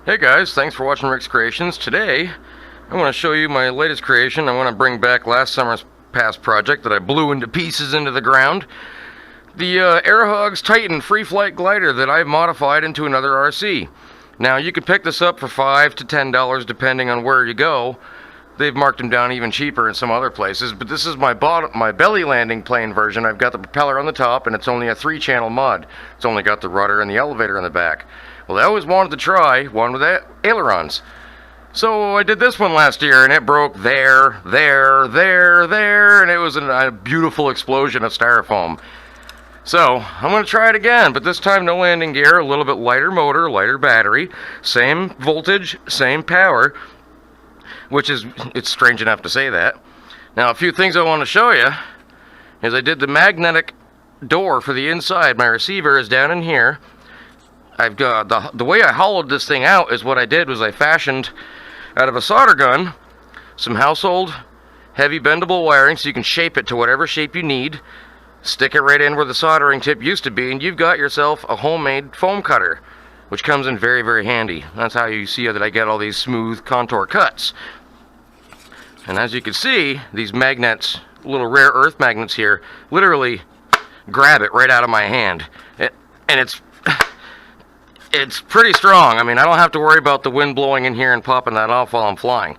Hey guys, thanks for watching Rick's Creations. Today, I want to show you my latest creation. I want to bring back last summer's past project that I blew into pieces into the ground. The Air Hogs Titan free flight glider that I've modified into another RC. Now, you could pick this up for $5 to $10 depending on where you go. They've marked them down even cheaper in some other places, but this is my belly landing plane version. I've got the propeller on the top, and it's only a 3-channel mod. It's only got the rudder and the elevator in the back. Well, I always wanted to try one with ailerons. So I did this one last year, and it broke there, and it was a beautiful explosion of styrofoam. So I'm going to try it again, but this time no landing gear, a little bit lighter motor, lighter battery, same voltage, same power, it's strange enough to say that. Now, a few things I want to show you is I did the magnetic door for the inside. My receiver is down in here. I've got the way I hollowed this thing out is what I did was I fashioned out of a solder gun some household heavy bendable wiring so you can shape it to whatever shape you need, stick it right in where the soldering tip used to be, and you've got yourself a homemade foam cutter, which comes in very, very handy. That's how you see that I get all these smooth contour cuts. And as you can see, these magnets, little rare earth magnets here, literally grab it right out of my hand. And it's pretty strong. I mean, I don't have to worry about the wind blowing in here and popping that off while I'm flying.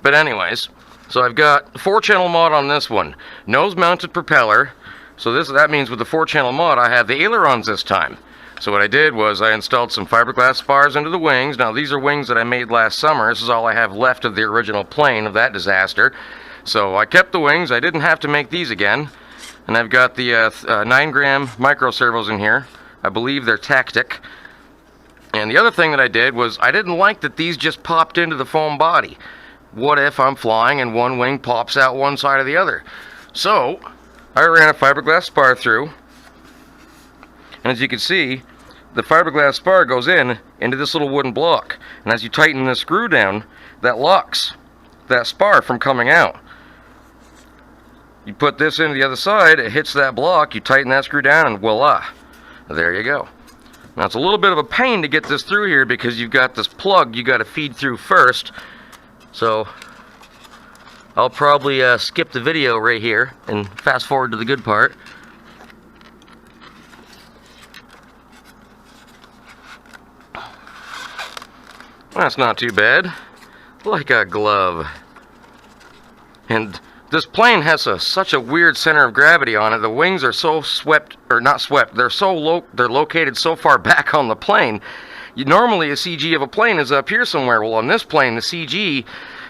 But anyways, so I've got 4-channel mod on this one. Nose mounted propeller. So that means with the 4-channel mod, I have the ailerons this time. So what I did was I installed some fiberglass spars into the wings. Now, these are wings that I made last summer. This is all I have left of the original plane of that disaster. So I kept the wings. I didn't have to make these again. And I've got the 9-gram micro servos in here. I believe they're Tactic. And the other thing that I did was I didn't like that these just popped into the foam body. What if I'm flying and one wing pops out one side or the other? So I ran a fiberglass spar through. And as you can see, the fiberglass spar goes into this little wooden block. And as you tighten the screw down, that locks that spar from coming out. You put this into the other side, it hits that block, you tighten that screw down, and voila. There you go. Now, it's a little bit of a pain to get this through here because you've got this plug you got to feed through first. So I'll probably skip the video right here and fast forward to the good part. That's not too bad. Like a glove. And this plane has such a weird center of gravity on it. The wings are so swept, or not swept, they're so low, they're located so far back on the plane. Normally a CG of a plane is up here somewhere. Well, on this plane, the CG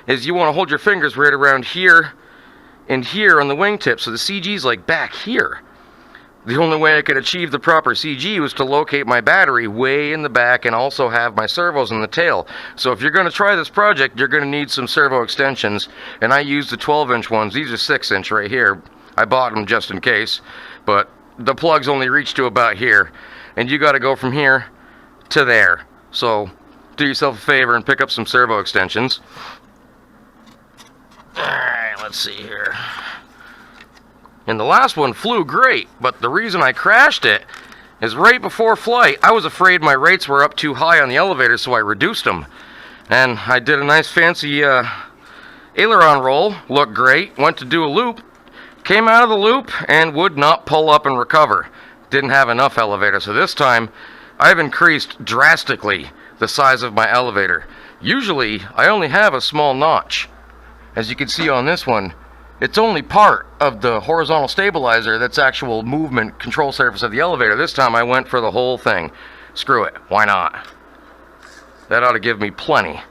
is you want to hold your fingers right around here and here on the wingtip. So the CG is like back here. The only way I could achieve the proper CG was to locate my battery way in the back and also have my servos in the tail. So if you're going to try this project, you're going to need some servo extensions. And I used the 12-inch ones. These are 6-inch right here. I bought them just in case. But the plugs only reach to about here. And you got to go from here to there. So do yourself a favor and pick up some servo extensions. Alright, let's see here. And the last one flew great, but the reason I crashed it is right before flight, I was afraid my rates were up too high on the elevator, so I reduced them. And I did a nice fancy aileron roll, looked great, went to do a loop, came out of the loop, and would not pull up and recover. Didn't have enough elevator, so this time I've increased drastically the size of my elevator. Usually, I only have a small notch. As you can see on this one, it's only part of the horizontal stabilizer that's actual movement control surface of the elevator. This time I went for the whole thing. Screw it. Why not? That ought to give me plenty.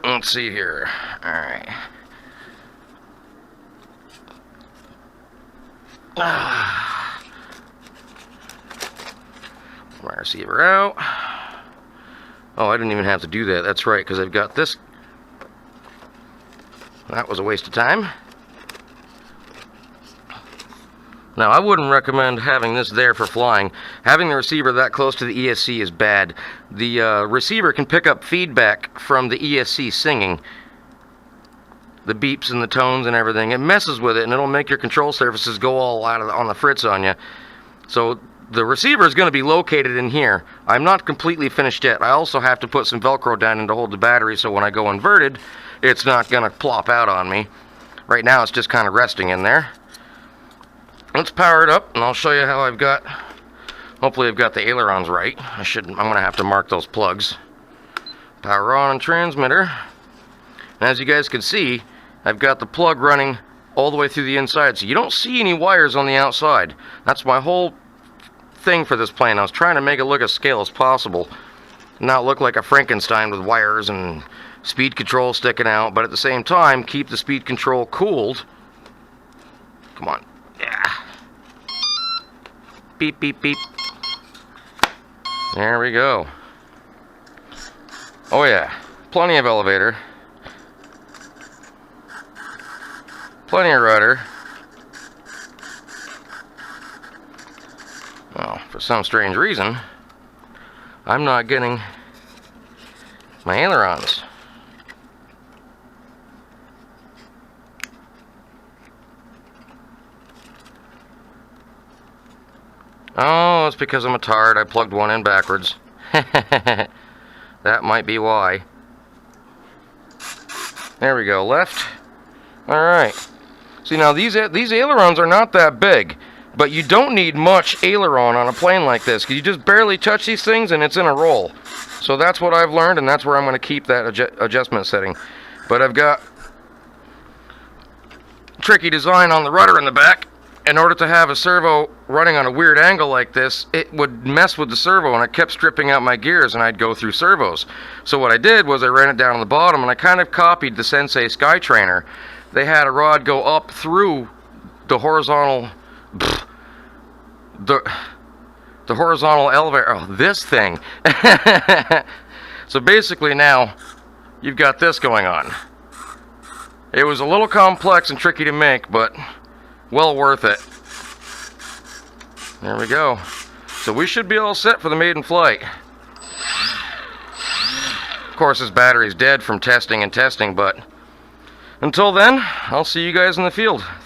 Let's see here. Alright. My receiver out. Oh, I didn't even have to do that. That's right, because I've got this. That was a waste of time. Now, I wouldn't recommend having this there for flying. Having the receiver that close to the ESC is bad. The receiver can pick up feedback from the ESC singing. The beeps and the tones and everything. It messes with it, and it'll make your control surfaces go all out on the fritz on you. So the receiver is going to be located in here. I'm not completely finished yet. I also have to put some Velcro down in to hold the battery, so when I go inverted, it's not going to plop out on me. Right now it's just kind of resting in there. Let's power it up, and I'll show you how I've got, hopefully I've got the ailerons right. I'm going to have to mark those plugs. Power on and transmitter. And as you guys can see, I've got the plug running all the way through the inside, so you don't see any wires on the outside. That's my whole thing for this plane. I was trying to make it look as scale as possible, not look like a Frankenstein with wires and speed control sticking out, but at the same time keep the speed control cooled. Come on. Yeah. Beep, beep, beep. There we go. Oh yeah, plenty of elevator, plenty of rudder. Well, for some strange reason, I'm not getting my ailerons. Oh, it's because I'm a tard. I plugged one in backwards. That might be why. There we go, left. Alright. See, now these ailerons are not that big, but you don't need much aileron on a plane like this, because you just barely touch these things and it's in a roll. So that's what I've learned, and that's where I'm going to keep that adjustment setting. But I've got tricky design on the rudder in the back. In order to have a servo running on a weird angle like this, it would mess with the servo, and I kept stripping out my gears and I'd go through servos. So what I did was I ran it down on the bottom, and I kind of copied the Sensei Skytrainer. They had a rod go up through the horizontal the horizontal elevator. Oh, this thing. So basically now you've got this going on. It was a little complex and tricky to make, but well worth it. There we go. So we should be all set for the maiden flight. Of course, this battery's dead from testing, but until then, I'll see you guys in the field. Thanks.